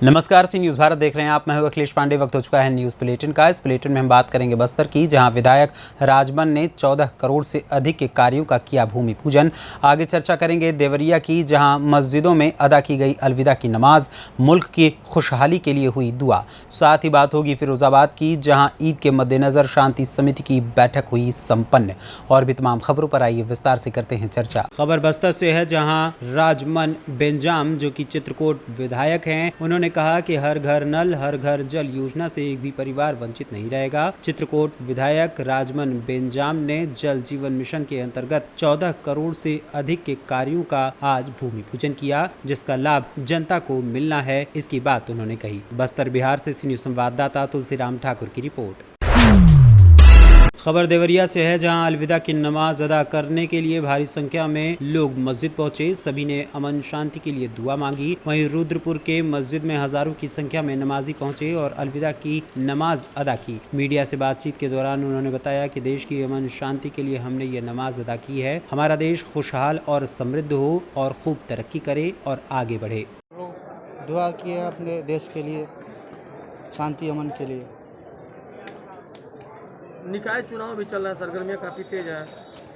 नमस्कार, सी न्यूज़ भारत देख रहे हैं आप। मैं हूं अखिलेश पांडे। वक्त हो चुका है न्यूज़ बुलेटिन का। इस बुलेटिन में हम बात करेंगे बस्तर की, जहां विधायक राजमन ने 14 करोड़ से अधिक के कार्यों का किया भूमि पूजन। आगे चर्चा करेंगे देवरिया की, जहां मस्जिदों में अदा की गई अलविदा की नमाज, मुल्क की खुशहाली के लिए हुई दुआ। साथ ही बात होगी फिरोजाबाद की, जहाँ ईद के मद्देनज़र शांति समिति की बैठक हुई संपन्न। और भी तमाम खबरों पर आइए विस्तार से करते हैं चर्चा। खबर बस्तर से है, जहाँ राजमन बेंजाम, जो कि चित्रकूट विधायक हैं, उन्होंने कहा कि हर घर नल हर घर जल योजना से एक भी परिवार वंचित नहीं रहेगा। चित्रकूट विधायक राजमन बेंजाम ने जल जीवन मिशन के अंतर्गत 14 करोड़ से अधिक के कार्यों का आज भूमि पूजन किया, जिसका लाभ जनता को मिलना है। इसकी बात उन्होंने कही। बस्तर बिहार से सी न्यूज़ संवाददाता तुलसीराम ठाकुर की रिपोर्ट। खबर देवरिया से है, जहां अलविदा की नमाज अदा करने के लिए भारी संख्या में लोग मस्जिद पहुंचे। सभी ने अमन शांति के लिए दुआ मांगी। वहीं रुद्रपुर के मस्जिद में हजारों की संख्या में नमाजी पहुंचे और अलविदा की नमाज अदा की। मीडिया से बातचीत के दौरान उन्होंने बताया कि देश की अमन शांति के लिए हमने ये नमाज अदा की है। हमारा देश खुशहाल और समृद्ध हो और खूब तरक्की करे और आगे बढ़े। दुआ किए अपने देश के लिए, शांति अमन के लिए। निकाय चुनाव भी चल रहा है, सरगर्मियाँ काफ़ी तेज है,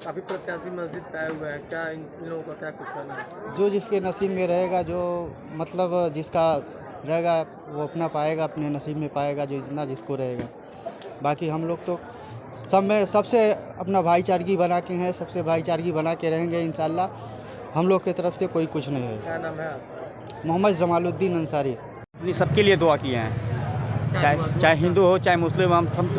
काफ़ी प्रत्याशी मस्जिद पे आए हुए हैं। क्या इन लोगों का क्या कुछ कहना है? जो जिसके नसीब में रहेगा, जो मतलब जिसका रहेगा वो अपना पाएगा, अपने नसीब में पाएगा, जो जितना जिसको रहेगा। बाकी हम लोग तो सब में सबसे अपना भाईचारगी बना के हैं, सबसे भाईचारगी बना के रहेंगे इंशाल्लाह। हम लोग की तरफ से कोई कुछ नहीं है। क्या नाम है आपका? मोहम्मद जमालुद्दीन अंसारी। सबके लिए दुआ किए हैं, चाहे हिंदू हो चाहे मुस्लिम।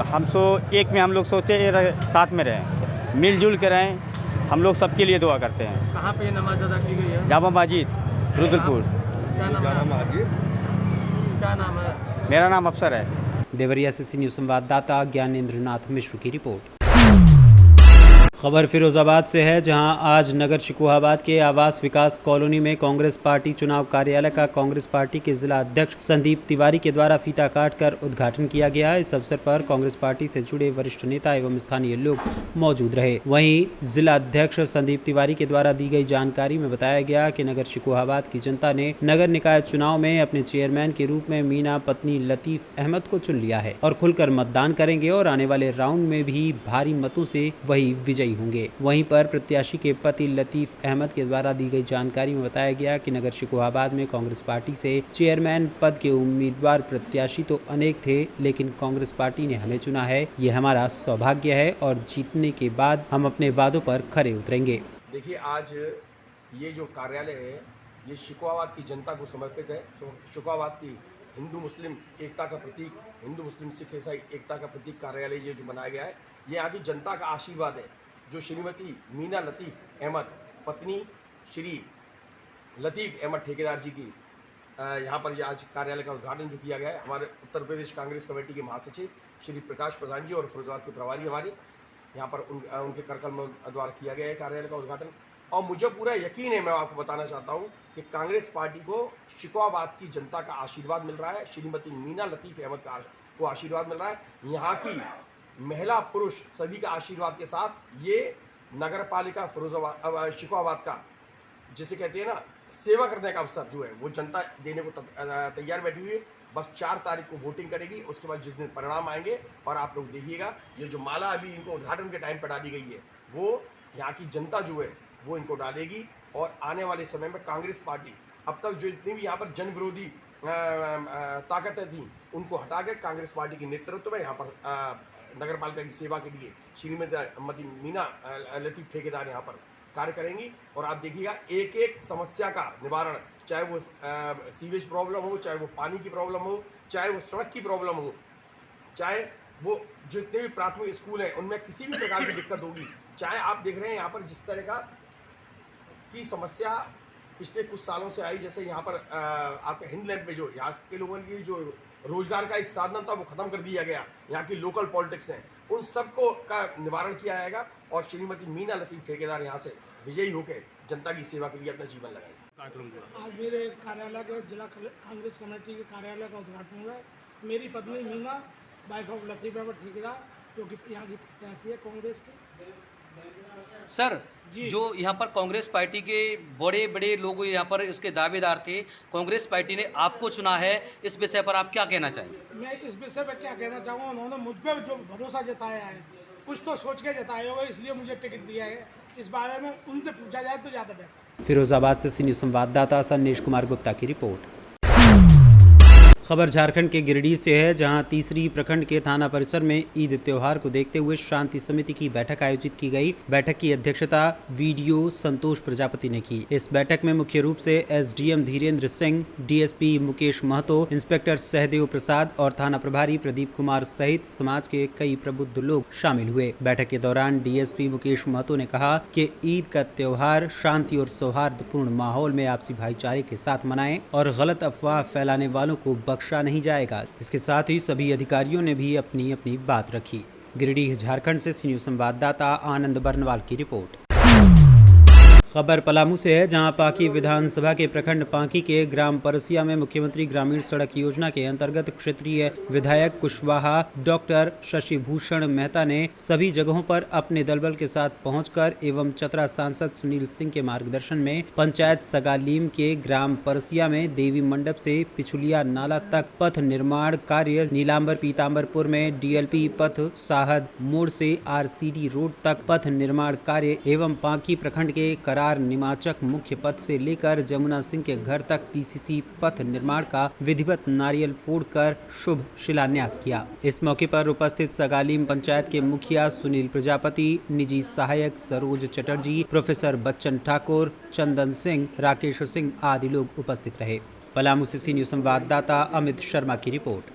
हम सो एक में हम लोग सोचते साथ में रहें, मिलजुल के रहें। हम लोग सबके लिए दुआ करते हैं। कहाँ पे ये नमाज अदा की गई है? जामा मस्जिद, रुद्रपुर। क्या नाम है? मेरा नाम अफसर है। देवरिया से सी न्यूज़ संवाददाता ज्ञानेंद्र नाथ मिश्र की रिपोर्ट। खबर फिरोजाबाद से है, जहां आज नगर शिकोहाबाद के आवास विकास कॉलोनी में कांग्रेस पार्टी चुनाव कार्यालय का कांग्रेस पार्टी के जिला अध्यक्ष संदीप तिवारी के द्वारा फीता काटकर उद्घाटन किया गया। इस अवसर पर कांग्रेस पार्टी से जुड़े वरिष्ठ नेता एवं स्थानीय लोग मौजूद रहे। वहीं जिला अध्यक्ष संदीप तिवारी के द्वारा दी गई जानकारी में बताया गया कि नगर शिकोहाबाद की जनता ने नगर निकाय चुनाव में अपने चेयरमैन के रूप में मीना पत्नी लतीफ अहमद को चुन लिया है और खुलकर मतदान करेंगे और आने वाले राउंड में भी भारी मतों से वही विजयी होंगे। वहीं पर प्रत्याशी के पति लतीफ अहमद के द्वारा दी गई जानकारी में बताया गया कि नगर शिकोहाबाद में कांग्रेस पार्टी से चेयरमैन पद के उम्मीदवार प्रत्याशी तो अनेक थे, लेकिन कांग्रेस पार्टी ने हमें चुना है। ये हमारा सौभाग्य है और जीतने के बाद हम अपने वादों पर खरे उतरेंगे। देखिए, आज ये जो कार्यालय है ये शिकोहाबाद की जनता को समर्पित है। शिकोहाबाद की हिंदू मुस्लिम एकता का प्रतीक, हिंदू मुस्लिम सिख ईसाई एकता का प्रतीक कार्यालय ये जो बनाया गया है, ये यहाँ की जनता का आशीर्वाद है। जो श्रीमती मीना लतीफ़ अहमद पत्नी श्री लतीफ़ अहमद ठेकेदार जी की यहाँ पर आज कार्यालय का उद्घाटन जो किया गया है, हमारे उत्तर प्रदेश कांग्रेस कमेटी के महासचिव श्री प्रकाश प्रधान जी और फिरोजाबाद के प्रभारी हमारे यहाँ पर उनके करकम द्वारा किया गया है कार्यालय का उद्घाटन। और मुझे पूरा यकीन है, मैं आपको बताना चाहता हूँ कि कांग्रेस पार्टी को शिकोहाबाद की जनता का आशीर्वाद मिल रहा है। श्रीमती मीना लतीफ़ अहमद को आशीर्वाद मिल रहा है। यहाँ की महिला पुरुष सभी का आशीर्वाद के साथ ये नगर पालिका फिरोजाबाद शिकोहाबाद का, जिसे कहते हैं ना, सेवा करने का अवसर जो है वो जनता देने को तैयार बैठी हुई है। बस 4 तारीख को वोटिंग करेगी, उसके बाद जिस दिन परिणाम आएंगे और आप लोग देखिएगा, ये जो माला अभी इनको उद्घाटन के टाइम पर डाली गई है वो यहाँ की जनता जो है वो इनको डालेगी। और आने वाले समय में कांग्रेस पार्टी अब तक जो इतनी भी यहाँ पर जन विरोधी ताकतें थी उनको हटाकर कांग्रेस पार्टी के नेतृत्व में यहाँ पर नगर पालिका की सेवा के लिए श्रीमती मीना लतीफ़ ठेकेदार यहाँ पर कार्य करेंगी। और आप देखिएगा, एक एक समस्या का निवारण, चाहे वो सीवेज प्रॉब्लम हो, चाहे वो पानी की प्रॉब्लम हो, चाहे वो सड़क की प्रॉब्लम हो, चाहे वो जितने भी प्राथमिक स्कूल हैं उनमें किसी भी प्रकार की दिक्कत होगी, चाहे आप देख रहे हैं यहाँ पर जिस तरह का की समस्या पिछले कुछ सालों से आई, जैसे यहाँ पर आपके हिंदलैंड में जो यहाँ के लोगों की जो रोजगार का एक साधन था वो खत्म कर दिया गया, यहाँ की लोकल पॉलिटिक्स हैं, उन सबको का निवारण किया जाएगा और श्रीमती मीना लतीफ़ ठेकेदार यहाँ से विजयी होकर जनता की सेवा के लिए अपना जीवन लगाएंगे। आज मेरे कार्यालय के जिला कांग्रेस कमेटी के कार्यालय का उद्घाटन हुआ है। मेरी पत्नी मीना वाइफ ऑफ लतीफ़ अहमद ठेकेदार, जो कि यहाँ की प्रत्याशी है कांग्रेस की, सर जो यहाँ पर कांग्रेस पार्टी के बड़े बड़े लोग यहाँ पर इसके दावेदार थे, कांग्रेस पार्टी ने आपको चुना है, इस विषय पर आप क्या कहना चाहेंगे? मैं इस विषय पर क्या कहना चाहूँगा, उन्होंने मुझ पर जो भरोसा जताया है कुछ तो सोच के जताया होगा, इसलिए मुझे टिकट दिया है। इस बारे में उनसे पूछा जाए तो ज़्यादा बेहतर। फिरोजाबाद से सी न्यूज़ संवाददाता संदेश कुमार गुप्ता की रिपोर्ट। खबर झारखंड के गिरिडीह से है, जहां तीसरी प्रखंड के थाना परिसर में ईद त्योहार को देखते हुए शांति समिति की बैठक आयोजित की गई। बैठक की अध्यक्षता वीडियो संतोष प्रजापति ने की। इस बैठक में मुख्य रूप से SDM Dhirendra Singh, DSP Mukesh Mahto, inspector Sahdev Prasad और थाना प्रभारी प्रदीप कुमार सहित समाज के कई प्रबुद्ध लोग शामिल हुए। बैठक के दौरान डीएसपी मुकेश महतो ने कहा कि ईद का त्योहार शांति और सौहार्दपूर्ण माहौल में आपसी भाईचारे के साथ मनाएं और गलत अफवाह फैलाने वालों को बख्शा नहीं जाएगा। इसके साथ ही सभी अधिकारियों ने भी अपनी अपनी बात रखी। गिरिडीह झारखंड से सी न्यूज़ संवाददाता आनंद बर्नवाल की रिपोर्ट। खबर पलामू से है, जहां पांकी विधानसभा के प्रखंड पांकी के ग्राम परसिया में मुख्यमंत्री ग्रामीण सड़क योजना के अंतर्गत क्षेत्रीय विधायक कुशवाहा डॉक्टर शशि भूषण मेहता ने सभी जगहों पर अपने दलबल के साथ पहुंचकर एवं चतरा सांसद सुनील सिंह के मार्गदर्शन में पंचायत सगालीम के ग्राम परसिया में देवी मंडप से पिछुलिया नाला तक पथ निर्माण कार्य, नीलांबर पीताम्बरपुर में डीएलपी पथ, साहद मोड़ से आरसीडी रोड तक पथ निर्माण कार्य एवं पांकी प्रखंड के निमाचक मुख्य पथ से लेकर जमुना सिंह के घर तक पीसीसी पथ निर्माण का विधिवत नारियल फोड़कर शुभ शिलान्यास किया। इस मौके पर उपस्थित सगालीम पंचायत के मुखिया सुनील प्रजापति, निजी सहायक सरोज चटर्जी, प्रोफेसर बच्चन ठाकुर, चंदन सिंह, राकेश सिंह आदि लोग उपस्थित रहे। पलामू से सी न्यूज़ संवाददाता अमित शर्मा की रिपोर्ट।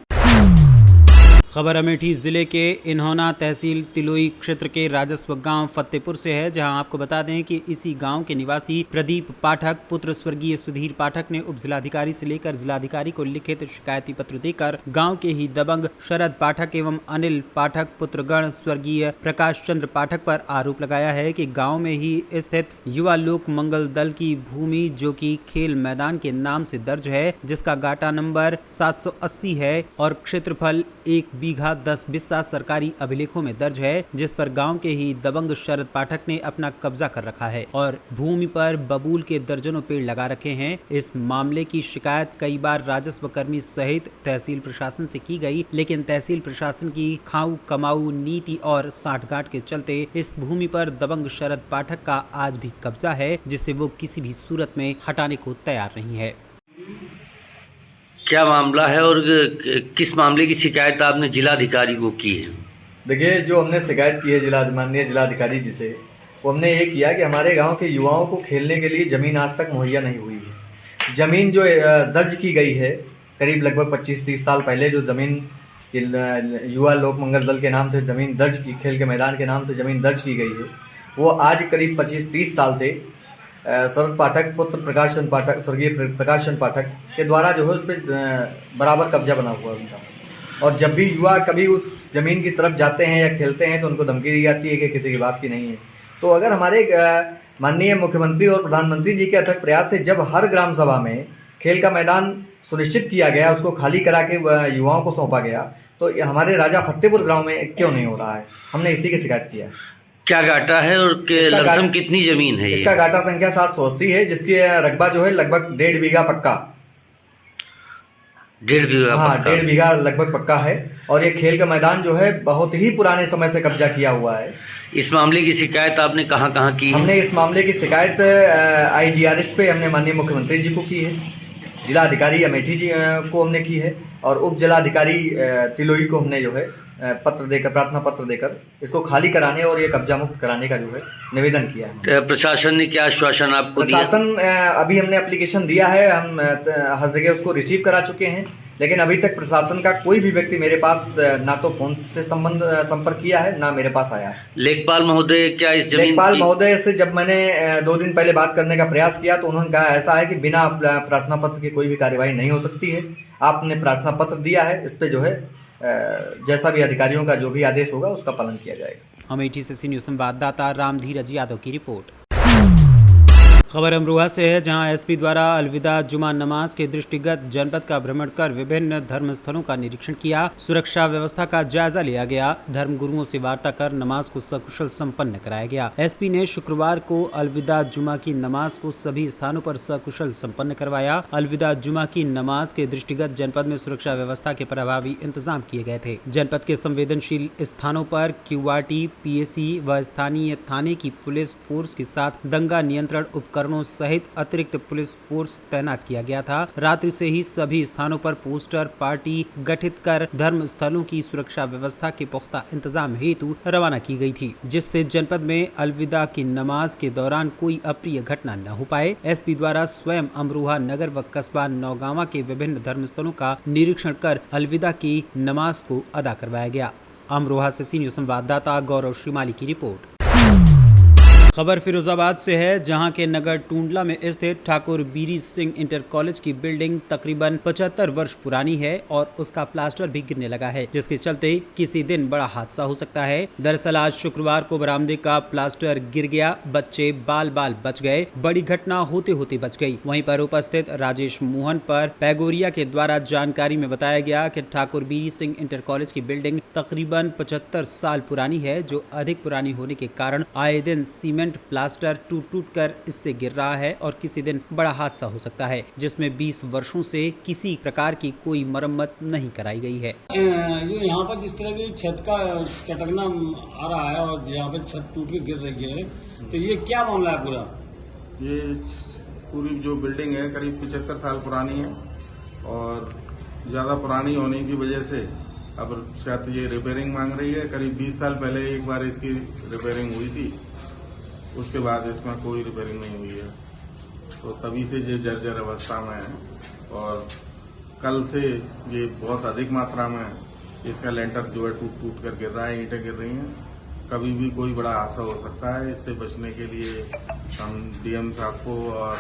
खबर अमेठी जिले के इन्होना तहसील तिलोई क्षेत्र के राजस्व गांव फतेहपुर से है, जहां आपको बता दें कि इसी गांव के निवासी प्रदीप पाठक पुत्र स्वर्गीय सुधीर पाठक ने उप जिलाधिकारी से लेकर जिलाधिकारी को लिखित शिकायती पत्र देकर गांव के ही दबंग शरद पाठक एवं अनिल पाठक पुत्रगण स्वर्गीय प्रकाश चंद्र पाठक पर आरोप लगाया है कि गाँव में ही स्थित युवा लोक मंगल दल की भूमि, जो कि खेल मैदान के नाम से दर्ज है, जिसका गाटा नंबर 780 है और क्षेत्रफल 1 बीघा 10 बिस्सा सरकारी अभिलेखों में दर्ज है, जिस पर गांव के ही दबंग शरद पाठक ने अपना कब्जा कर रखा है और भूमि पर बबूल के दर्जनों पेड़ लगा रखे हैं। इस मामले की शिकायत कई बार राजस्व कर्मी सहित तहसील प्रशासन से की गई, लेकिन तहसील प्रशासन की खाऊ कमाऊ नीति और साठगांठ के चलते इस भूमि पर दबंग शरद पाठक का आज भी कब्जा है, जिसे वो किसी भी सूरत में हटाने को तैयार नहीं है। क्या मामला है और किस मामले की शिकायत आपने जिलाधिकारी को की है? देखिए, जो हमने शिकायत की है माननीय जिलाधिकारी जी से, वो हमने ये किया कि हमारे गांव के युवाओं को खेलने के लिए ज़मीन आज तक मुहैया नहीं हुई है। ज़मीन जो दर्ज की गई है करीब लगभग 25-30 साल पहले, जो ज़मीन युवा लोक मंगल दल के नाम से ज़मीन दर्ज की, खेल के मैदान के नाम से ज़मीन दर्ज की गई है, वो आज करीब 25-30 साल से शरद पाठक पुत्र प्रकाश चंद्र पाठक, स्वर्गीय प्रकाश चंद्र पाठक के द्वारा जो है उस पर बराबर कब्जा बना हुआ है उनका। और जब भी युवा कभी उस ज़मीन की तरफ जाते हैं या खेलते हैं तो उनको धमकी दी जाती है कि किसी की बात की नहीं है। तो अगर हमारे माननीय मुख्यमंत्री और प्रधानमंत्री जी के अथक प्रयास से जब हर ग्राम सभा में खेल का मैदान सुनिश्चित किया गया, उसको खाली करा के युवाओं को सौंपा गया, तो हमारे राजा फतेहपुर गाँव में क्यों नहीं हो रहा है? हमने इसी की शिकायत किया। क्या गाटा है और लमसम कितनी जमीन है? इसका गाटा संख्या 780 है, जिसकी रकबा जो है लगभग 1.5 बीघा पक्का। 1.5 बीघा? हाँ, 1.5 बीघा लगभग पक्का है। और ये खेल का मैदान जो है बहुत ही पुराने समय से कब्जा किया हुआ है। इस मामले की शिकायत आपने कहाँ कहाँ की? हमने इस मामले की शिकायत IGRS पे हमने माननीय मुख्यमंत्री जी को की है, जिलाधिकारी अमेठी जी को हमने की है, और उप जिलाधिकारी तिलोई को हमने जो है पत्र देकर, प्रार्थना पत्र देकर इसको खाली कराने और ये कब्जा मुक्त कराने का जो है निवेदन किया है। प्रशासन ने क्या आश्वासन आपको दिया? प्रशासन अभी हमने एप्लीकेशन दिया है, हम हर जगह उसको रिसीव करा चुके हैं, लेकिन अभी तक प्रशासन का कोई भी व्यक्ति मेरे पास ना तो फोन से संपर्क किया है, ना मेरे पास आया है। लेखपाल महोदय क्या इस जमीन? लेखपाल महोदय से जब मैंने 2 दिन पहले बात करने का प्रयास किया तो उन्होंने कहा ऐसा है कि बिना प्रार्थना पत्र की कोई भी कार्यवाही नहीं हो सकती है। आपने प्रार्थना पत्र दिया है, इस पे जो है जैसा भी अधिकारियों का जो भी आदेश होगा उसका पालन किया जाएगा। अमेठी से सी न्यूज़ संवाददाता राम धीरज यादव की रिपोर्ट। खबर अमरोहा से है, जहां एसपी द्वारा अलविदा जुमा नमाज के दृष्टिगत जनपद का भ्रमण कर विभिन्न धर्म स्थलों का निरीक्षण किया। सुरक्षा व्यवस्था का जायजा लिया गया। धर्म गुरुओं से वार्ता कर नमाज को सकुशल संपन्न कराया गया। एसपी ने शुक्रवार को अलविदा जुमा की नमाज को सभी स्थानों पर सकुशल संपन्न करवाया। अलविदा जुमा की नमाज के दृष्टिगत जनपद में सुरक्षा व्यवस्था के प्रभावी इंतजाम किए गए थे। जनपद के संवेदनशील स्थानों पर क्यूआरटी, पीएसी व स्थानीय थाने की पुलिस फोर्स के साथ दंगा नियंत्रण उपकरणों सहित अतिरिक्त पुलिस फोर्स तैनात किया गया था। रात्रि से ही सभी स्थानों पर पोस्टर पार्टी गठित कर धर्म स्थलों की सुरक्षा व्यवस्था के पुख्ता इंतजाम हेतु रवाना की गई थी, जिससे जनपद में अलविदा की नमाज के दौरान कोई अप्रिय घटना न हो पाए। एसपी द्वारा स्वयं अमरोहा नगर व कस्बा नौगांवा के विभिन्न धर्म स्थलों का निरीक्षण कर अलविदा की नमाज को अदा करवाया गया। अमरोहा से सीनियर संवाददाता गौरव श्रीमाली की रिपोर्ट। खबर फिरोजाबाद से है, जहां के नगर टूंडला में स्थित ठाकुर बीरी सिंह इंटर कॉलेज की बिल्डिंग तकरीबन 75 वर्ष पुरानी है और उसका प्लास्टर भी गिरने लगा है, जिसके चलते किसी दिन बड़ा हादसा हो सकता है। दरअसल आज शुक्रवार को बरामदे का प्लास्टर गिर गया, बच्चे बाल बाल बच गए। बड़ी घटना होते होते बच गई। वहीं पर उपस्थित राजेश मोहन पर पैगोरिया के द्वारा जानकारी में बताया गया कि ठाकुर बीरी सिंह इंटर कॉलेज की बिल्डिंग तकरीबन 75 साल पुरानी है, जो अधिक पुरानी होने के कारण आए दिन सीमेंट प्लास्टर टूट कर इससे गिर रहा है और किसी दिन बड़ा हादसा हो सकता है, जिसमें 20 वर्षों से किसी प्रकार की कोई मरम्मत नहीं कराई गई है। ये यहाँ पर जिस तरह की छत का चटकना आ रहा है और यहाँ पर छत टूट के गिर रही है, तो ये क्या मामला है पूरा? ये पूरी जो बिल्डिंग है करीब 75 साल पुरानी है और ज़्यादा पुरानी होने की वजह से अब शायद ये रिपेयरिंग मांग रही है। करीब 20 साल पहले एक बार इसकी रिपेयरिंग हुई थी, उसके बाद इसमें कोई रिपेयरिंग नहीं हुई है, तो तभी से ये जर्जर अवस्था में है और कल से ये बहुत अधिक मात्रा में इसका लेंटर जो है टूट कर गिर रहा है, ईंटें गिर रही हैं। कभी भी कोई बड़ा हादसा हो सकता है। इससे बचने के लिए हम डीएम साहब को और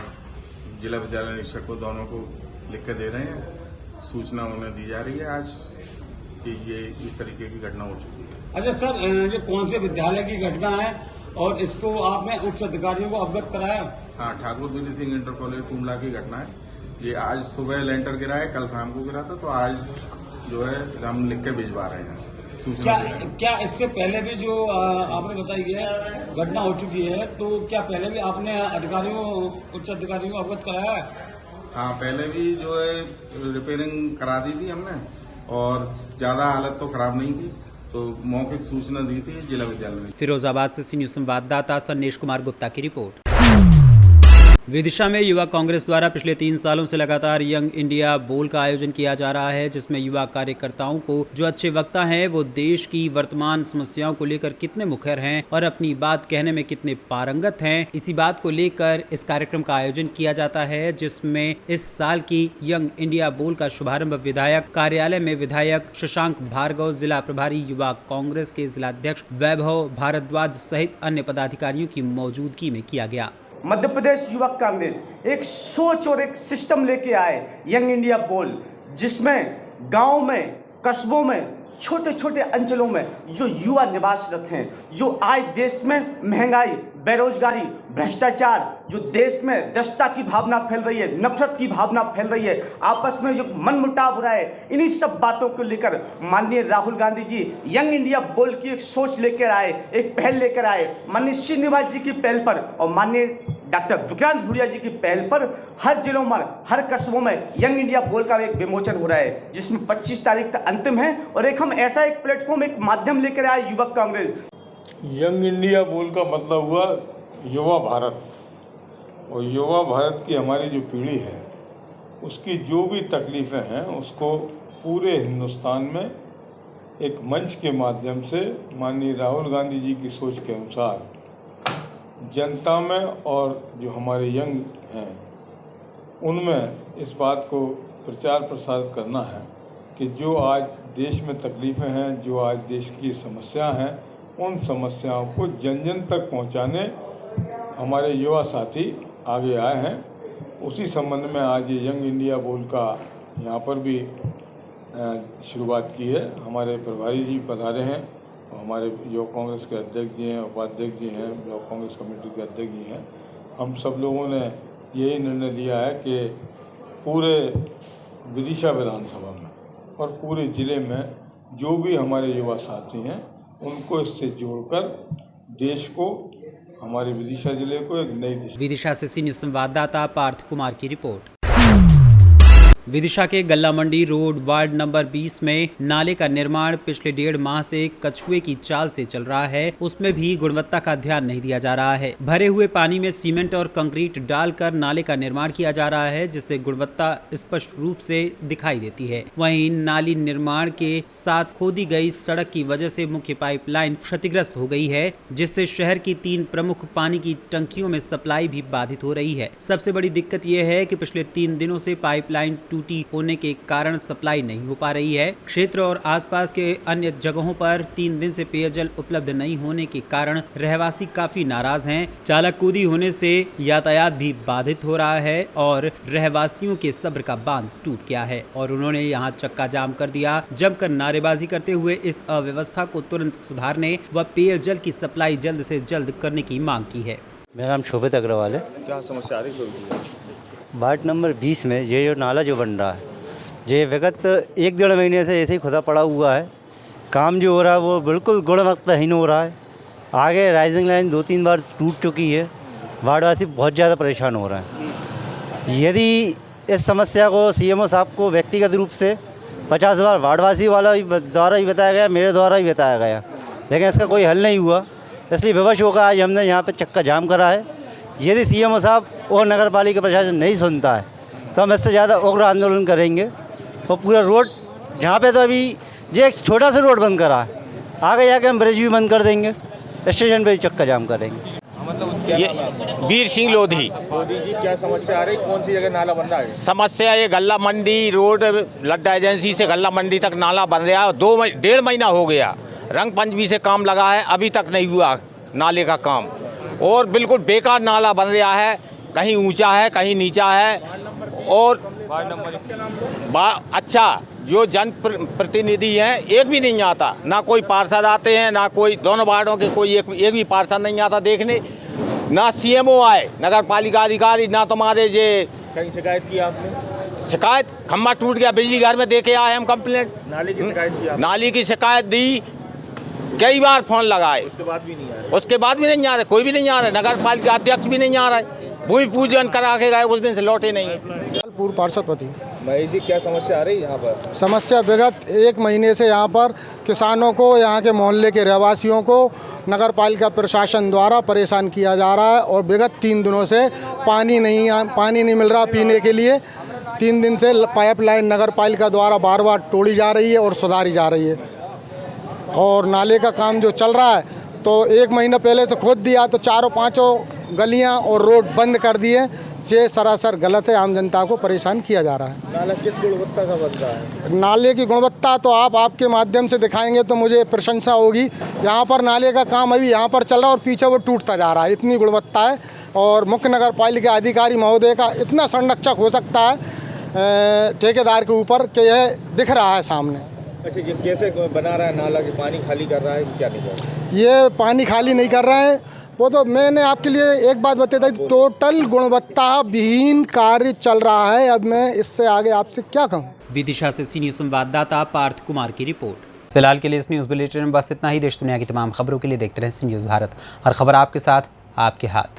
जिला विद्यालय निरीक्षक को दोनों को लिख के दे रहे हैं। सूचना उन्हें दी जा रही है आज कि ये इस तरीके की घटना हो चुकी है। अच्छा सर, ये कौन से विद्यालय की घटना है और इसको आपने उच्च अधिकारियों को अवगत कराया? हाँ, ठाकुर बीरी सिंह इंटर कॉलेज टूंडला की घटना है। ये आज सुबह लेंटर गिरा है, कल शाम को गिरा था, तो आज जो है हम लिख के भिजवा रहे हैं। क्या इससे पहले भी जो आपने बताई है घटना हो चुकी है, तो क्या पहले भी आपने अधिकारियों उच्च अधिकारियों को अवगत कराया है? हाँ, पहले भी जो है रिपेयरिंग करा दी थी हमने और ज्यादा हालत तो खराब नहीं थी, तो मौखिक सूचना दी थी जिला विद्यालय में। फिरोजाबाद से सीनियर संवाददाता सन्नेश कुमार गुप्ता की रिपोर्ट। विदिशा में युवा कांग्रेस द्वारा पिछले 3 सालों से लगातार यंग इंडिया बोल का आयोजन किया जा रहा है, जिसमें युवा कार्यकर्ताओं को जो अच्छे वक्ता हैं वो देश की वर्तमान समस्याओं को लेकर कितने मुखर हैं और अपनी बात कहने में कितने पारंगत हैं, इसी बात को लेकर इस कार्यक्रम का आयोजन किया जाता है, जिसमें इस साल की यंग इंडिया बोल का शुभारंभ विधायक कार्यालय में विधायक शशांक भार्गव, जिला प्रभारी युवा कांग्रेस के जिलाध्यक्ष वैभव भारद्वाज सहित अन्य पदाधिकारियों की मौजूदगी में किया गया। मध्य प्रदेश युवक कांग्रेस एक सोच और एक सिस्टम लेके आए यंग इंडिया बोल, जिसमें गांव में, कस्बों में, छोटे छोटे अंचलों में जो युवा निवासरत हैं, जो आज देश में महंगाई, बेरोजगारी, भ्रष्टाचार, जो देश में दस्ता की भावना फैल रही है, नफरत की भावना फैल रही है, आपस में जो मनमुटाव हो रहा है, इन्हीं सब बातों को लेकर माननीय राहुल गांधी जी यंग इंडिया बोल की एक सोच लेकर आए, एक पहल लेकर आए। माननीय श्रीनिवास जी की पहल पर और माननीय डॉक्टर विक्रांत भूरिया जी की पहल पर हर जिलों में, हर कस्बों में यंग इंडिया बोल का एक विमोचन हो रहा है, जिसमें 25 तारीख तक अंतिम है और एक हम ऐसा एक प्लेटफॉर्म, एक माध्यम लेकर आए युवक कांग्रेस। यंग इंडिया बोल का मतलब हुआ युवा भारत, और युवा भारत की हमारी जो पीढ़ी है उसकी जो भी तकलीफ़ें हैं उसको पूरे हिंदुस्तान में एक मंच के माध्यम से माननीय राहुल गांधी जी की सोच के अनुसार जनता में और जो हमारे यंग हैं उनमें इस बात को प्रचार प्रसार करना है कि जो आज देश में तकलीफ़ें हैं, जो आज देश की समस्या हैं, उन समस्याओं को जन जन तक पहुंचाने हमारे युवा साथी आगे आए हैं। उसी संबंध में आज ये यंग इंडिया बोल का यहाँ पर भी शुरुआत की है। हमारे प्रभारी जी पधारे हैं और हमारे युवा कांग्रेस के अध्यक्ष जी हैं, उपाध्यक्ष जी हैं, ब्लॉक कांग्रेस कमेटी के अध्यक्ष जी हैं, हम सब लोगों ने यही निर्णय लिया है कि पूरे विदिशा विधानसभा में और पूरे ज़िले में जो भी हमारे युवा साथी हैं उनको इससे जोड़कर देश को, हमारे विदिशा जिले को एक नई दिशा। विदिशा से सी न्यूज़ संवाददाता पार्थ कुमार की रिपोर्ट। विदिशा के गल्ला मंडी रोड वार्ड नंबर 20 में नाले का निर्माण पिछले 1.5 माह से कछुए की चाल से चल रहा है, उसमें भी गुणवत्ता का ध्यान नहीं दिया जा रहा है। भरे हुए पानी में सीमेंट और कंक्रीट डालकर नाले का निर्माण किया जा रहा है, जिससे गुणवत्ता स्पष्ट रूप से दिखाई देती है। वहीं नाली निर्माण के साथ खोदी गई सड़क की वजह से मुख्य पाइपलाइन क्षतिग्रस्त हो गई है, जिससे शहर की 3 प्रमुख पानी की टंकियों में सप्लाई भी बाधित हो रही है। सबसे बड़ी दिक्कत यह है कि पिछले 3 दिनों से पाइपलाइन टूटी होने के कारण सप्लाई नहीं हो पा रही है। क्षेत्र और आसपास के अन्य जगहों पर 3 दिन से पेयजल उपलब्ध नहीं होने के कारण रहवासी काफी नाराज हैं। चालक कूदी होने से यातायात भी बाधित हो रहा है और रहवासियों के सब्र का बांध टूट गया है और उन्होंने यहां चक्का जाम कर दिया, जमकर नारेबाजी करते हुए इस अव्यवस्था को तुरंत सुधारने व पेयजल की सप्लाई जल्द से जल्द करने की मांग की है। मेरा नाम शोभित अग्रवाल है। क्या समस्या आ रही है? वार्ड नंबर 20 में ये जो नाला जो बन रहा है, ये विगत 1-1.5 महीने से ऐसे ही खुदा पड़ा हुआ है। काम जो हो रहा है वो बिल्कुल गुणवत्ताहीन हो रहा है। आगे राइजिंग लाइन 2-3 बार टूट चुकी है। वार्डवासी बहुत ज़्यादा परेशान हो रहे हैं। यदि इस समस्या को CMO साहब को व्यक्तिगत रूप से 50 बार वार्डवासी वाला द्वारा भी बताया गया, मेरे द्वारा भी बताया गया, लेकिन इसका कोई हल नहीं हुआ। इसलिए विवश होकर आज हमने यहाँ पर चक्का जाम करा है। यदि CMO साहब और नगर पालिका प्रशासन नहीं सुनता है तो हम इससे ज़्यादा उग्र आंदोलन करेंगे और पूरा रोड, जहाँ पे तो अभी ये एक छोटा सा रोड बंद करा है, आगे जाके हम ब्रिज भी बंद कर देंगे, स्टेशन पे चक्का जाम करेंगे। ये वीर सिंह लोधी जी, क्या समस्या आ रही, कौन सी जगह नाला बन रहा है? समस्या ये गल्ला मंडी रोड लड्डा एजेंसी से गल्ला मंडी तक नाला बन गया। 1.5 महीना हो गया, रंग पंचमी से काम लगा है, अभी तक नहीं हुआ नाले का काम और बिल्कुल बेकार नाला बन रहा है। कहीं ऊंचा है, कहीं नीचा है और अच्छा जो जन प्रतिनिधि हैं एक भी नहीं आता, ना कोई पार्षद आते हैं, ना कोई, दोनों वार्डों के कोई एक भी पार्षद नहीं आता देखने, ना CMO आए, नगर पालिका अधिकारी, ना तुम्हारे जे। कहीं शिकायत की आपने? शिकायत, खम्बा टूट गया बिजली घर में, दे के आए हम कंप्लेंट। नाली की शिकायत की आपने? नाली की शिकायत दी, कई बार फोन लगाए, उसके बाद भी नहीं आ रहा। उसके बाद भी नहीं आ रहे, कोई भी नहीं आ रहा, नगर पालिका अध्यक्ष भी नहीं आ रहा है, भूमि पूजन करा के गए, उस दिन से लौटे नहीं है। पूर्व पार्षदपति महेश जी, क्या समस्या आ रही है यहाँ पर? समस्या विगत 1 महीने से यहाँ पर किसानों को, यहाँ के मोहल्ले के रहवासियों को नगर पालिका प्रशासन द्वारा परेशान किया जा रहा है और विगत 3 दिनों से पानी नहीं मिल रहा पीने के लिए। 3 दिन से पाइपलाइन नगर पालिका द्वारा बार तोड़ी जा रही है और सुधारी जा रही है और नाले का काम जो चल रहा है तो 1 महीना पहले से खोद दिया तो 4-5 गलियां और रोड बंद कर दिए। ये सरासर गलत है, आम जनता को परेशान किया जा रहा है। नाला किस गुणवत्ता का बन रहा है? नाले की गुणवत्ता तो आपके माध्यम से दिखाएंगे तो मुझे प्रशंसा होगी। यहाँ पर नाले का काम अभी यहाँ पर चल रहा है और पीछे वो टूटता जा रहा है, इतनी गुणवत्ता है। और मुख्य नगर पालिका अधिकारी महोदय का इतना संरक्षक हो सकता है ठेकेदार के ऊपर कि यह दिख रहा है सामने। अच्छा, ये कैसे बना रहा है नाला, कि पानी खाली कर रहा है, क्या नहीं कर रहा है? ये पानी खाली नहीं कर रहा है, वो तो मैंने आपके लिए एक बात बताई थी, टोटल गुणवत्ता विहीन कार्य चल रहा है। अब मैं इससे आगे आपसे क्या कहूँ। विदिशा से सी न्यूज़ संवाददाता पार्थ कुमार की रिपोर्ट। फिलहाल के लिए इस न्यूज़ बुलेटिन में बस इतना ही। देश दुनिया की तमाम खबरों के लिए देखते रहें सी न्यूज़ भारत, हर खबर आपके साथ, आपके हाथ।